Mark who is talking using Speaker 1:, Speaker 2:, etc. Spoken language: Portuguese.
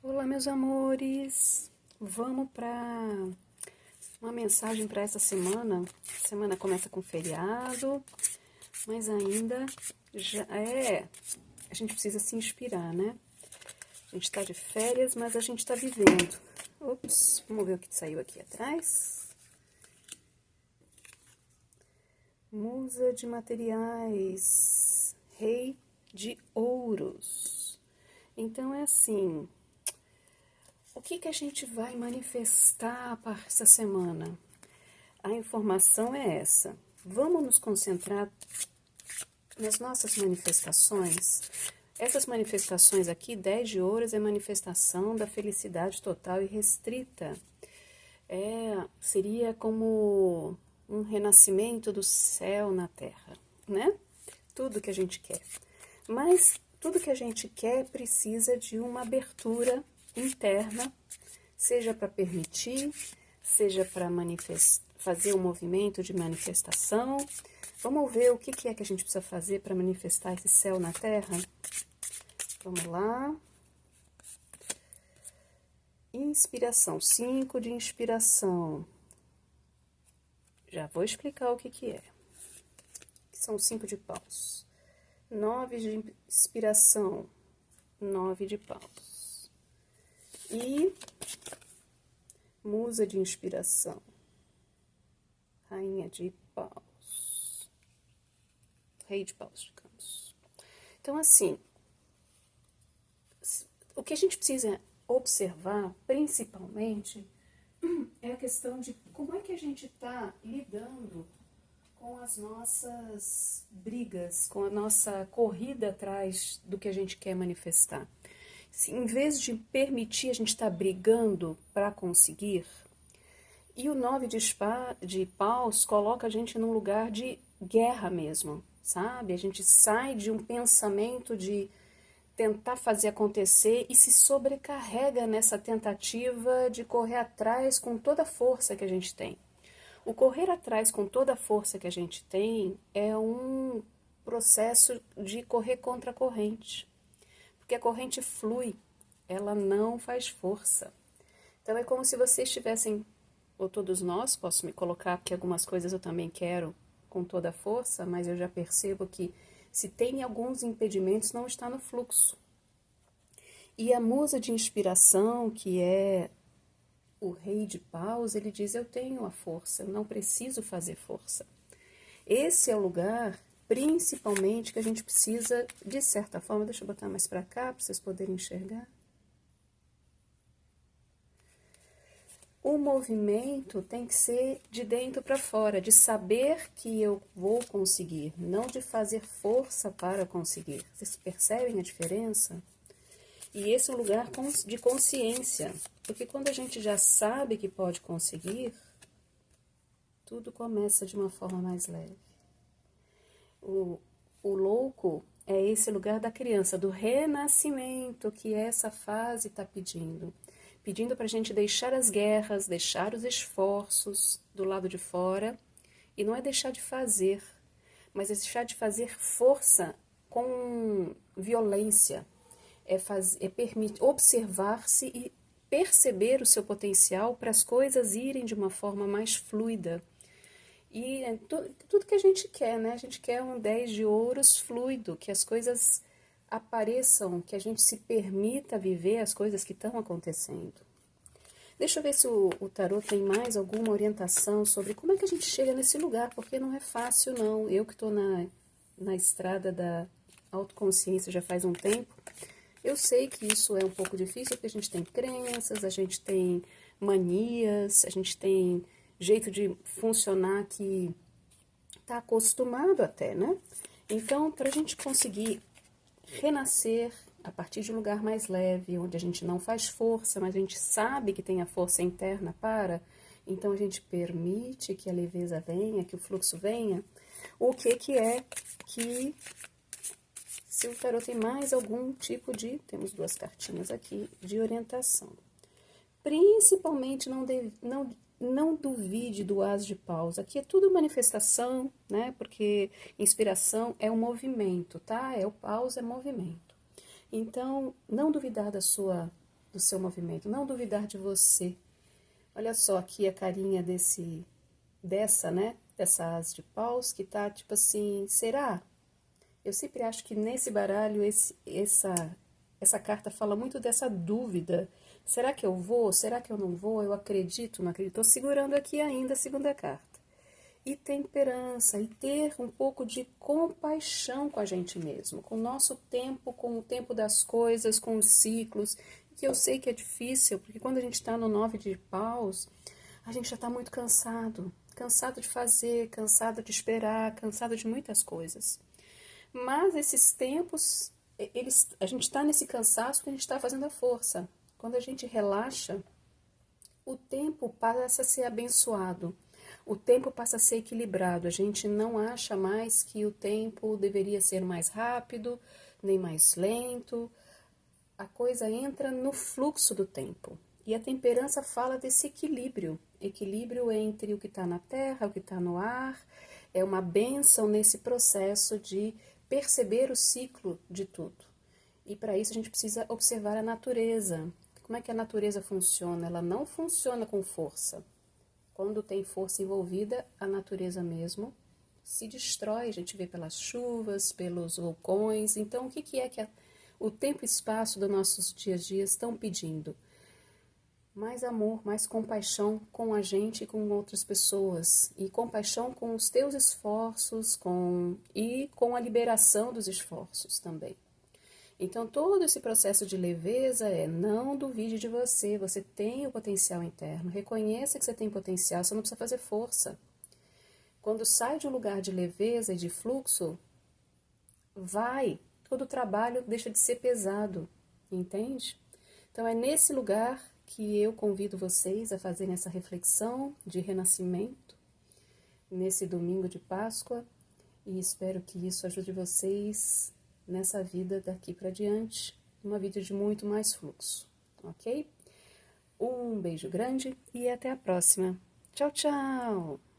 Speaker 1: Olá, meus amores. Vamos para uma mensagem para essa semana. A semana começa com feriado, mas ainda já a gente precisa se inspirar, né? A gente está de férias, mas a gente está vivendo. Ops, vamos ver o que saiu aqui atrás. Musa de materiais, rei de ouros. Então é assim, o que a gente vai manifestar para essa semana? A informação é essa. Vamos nos concentrar nas nossas manifestações. Essas manifestações aqui, 10 de ouros, é manifestação da felicidade total e restrita. Seria como um renascimento do céu na terra, né? Tudo que a gente quer. Mas tudo que a gente quer precisa de uma abertura interna, seja para permitir, seja para fazer um movimento de manifestação. Vamos ver o que é que a gente precisa fazer para manifestar esse céu na terra? Vamos lá. Inspiração, 5 de inspiração. Já vou explicar o que é. Que são 5 de paus. 9 de inspiração, 9 de paus. E musa de inspiração, rainha de paus, rei de paus, digamos. Então, assim, o que a gente precisa observar, principalmente, é a questão de como é que a gente está lidando com as nossas brigas, com a nossa corrida atrás do que a gente quer manifestar. Se, em vez de permitir a gente estar brigando para conseguir, e o 9 de paus coloca a gente num lugar de guerra mesmo, sabe? A gente sai de um pensamento de tentar fazer acontecer e se sobrecarrega nessa tentativa de correr atrás com toda a força que a gente tem. O correr atrás com toda a força que a gente tem é um processo de correr contra a corrente, porque a corrente flui, ela não faz força. Então é como se vocês estivessem, ou todos nós, posso me colocar, porque algumas coisas eu também quero com toda a força, mas eu já percebo que se tem alguns impedimentos, não está no fluxo. E a musa de inspiração, que é o rei de paus, ele diz, eu tenho a força, eu não preciso fazer força. Esse é o lugar, principalmente, que a gente precisa, de certa forma, deixa eu botar mais para cá, para vocês poderem enxergar. O movimento tem que ser de dentro para fora, de saber que eu vou conseguir, não de fazer força para conseguir. Vocês percebem a diferença? E esse é um lugar de consciência, porque quando a gente já sabe que pode conseguir, tudo começa de uma forma mais leve. O louco é esse lugar da criança, do renascimento que essa fase está pedindo. Pedindo para a gente deixar as guerras, deixar os esforços do lado de fora. E não é deixar de fazer, mas é deixar de fazer força com violência. É permitir observar-se e perceber o seu potencial para as coisas irem de uma forma mais fluida. E é tudo que a gente quer, né? A gente quer um 10 de ouros fluido, que as coisas apareçam, que a gente se permita viver as coisas que estão acontecendo. Deixa eu ver se o tarot tem mais alguma orientação sobre como é que a gente chega nesse lugar, porque não é fácil não. Eu que estou na estrada da autoconsciência já faz um tempo, eu sei que isso é um pouco difícil, porque a gente tem crenças, a gente tem manias, a gente tem jeito de funcionar que está acostumado até, né? Então, para a gente conseguir renascer a partir de um lugar mais leve, onde a gente não faz força, mas a gente sabe que tem a força interna para, então a gente permite que a leveza venha, que o fluxo venha. O que é que, se o tarot tem mais algum tipo de, temos duas cartinhas aqui, de orientação. Principalmente não duvide do as de paus. Aqui é tudo manifestação, né? Porque inspiração é um movimento, tá? O paus é movimento. Então, não duvidar da sua do seu movimento, não duvidar de você. Olha só aqui a carinha dessa asa de paus que tá tipo assim, será? Eu sempre acho que nesse baralho essa carta fala muito dessa dúvida. Será que eu vou? Será que eu não vou? Eu acredito, não acredito? Tô segurando aqui ainda a segunda carta. E temperança, e ter um pouco de compaixão com a gente mesmo, com o nosso tempo, com o tempo das coisas, com os ciclos, que eu sei que é difícil, porque quando a gente está no 9 de paus, a gente já está muito cansado, cansado de fazer, cansado de esperar, cansado de muitas coisas. Mas esses tempos, a gente está nesse cansaço que a gente está fazendo a força. Quando a gente relaxa, o tempo passa a ser abençoado. O tempo passa a ser equilibrado. A gente não acha mais que o tempo deveria ser mais rápido, nem mais lento. A coisa entra no fluxo do tempo. E a temperança fala desse equilíbrio. Equilíbrio entre o que está na terra, o que está no ar. É uma bênção nesse processo de perceber o ciclo de tudo. E para isso a gente precisa observar a natureza. Como é que a natureza funciona? Ela não funciona com força. Quando tem força envolvida, a natureza mesmo se destrói. A gente vê pelas chuvas, pelos vulcões. Então, o que é que o tempo e espaço dos nossos dias a dias estão pedindo? Mais amor, mais compaixão com a gente e com outras pessoas. E compaixão com os teus esforços e com a liberação dos esforços também. Então, todo esse processo de leveza não duvide de você, você tem o potencial interno, reconheça que você tem potencial, você não precisa fazer força. Quando sai de um lugar de leveza e de fluxo, todo o trabalho deixa de ser pesado, entende? Então, é nesse lugar que eu convido vocês a fazerem essa reflexão de renascimento, nesse domingo de Páscoa, e espero que isso ajude vocês nessa vida daqui para diante, uma vida de muito mais fluxo, ok? Um beijo grande e até a próxima. Tchau, tchau!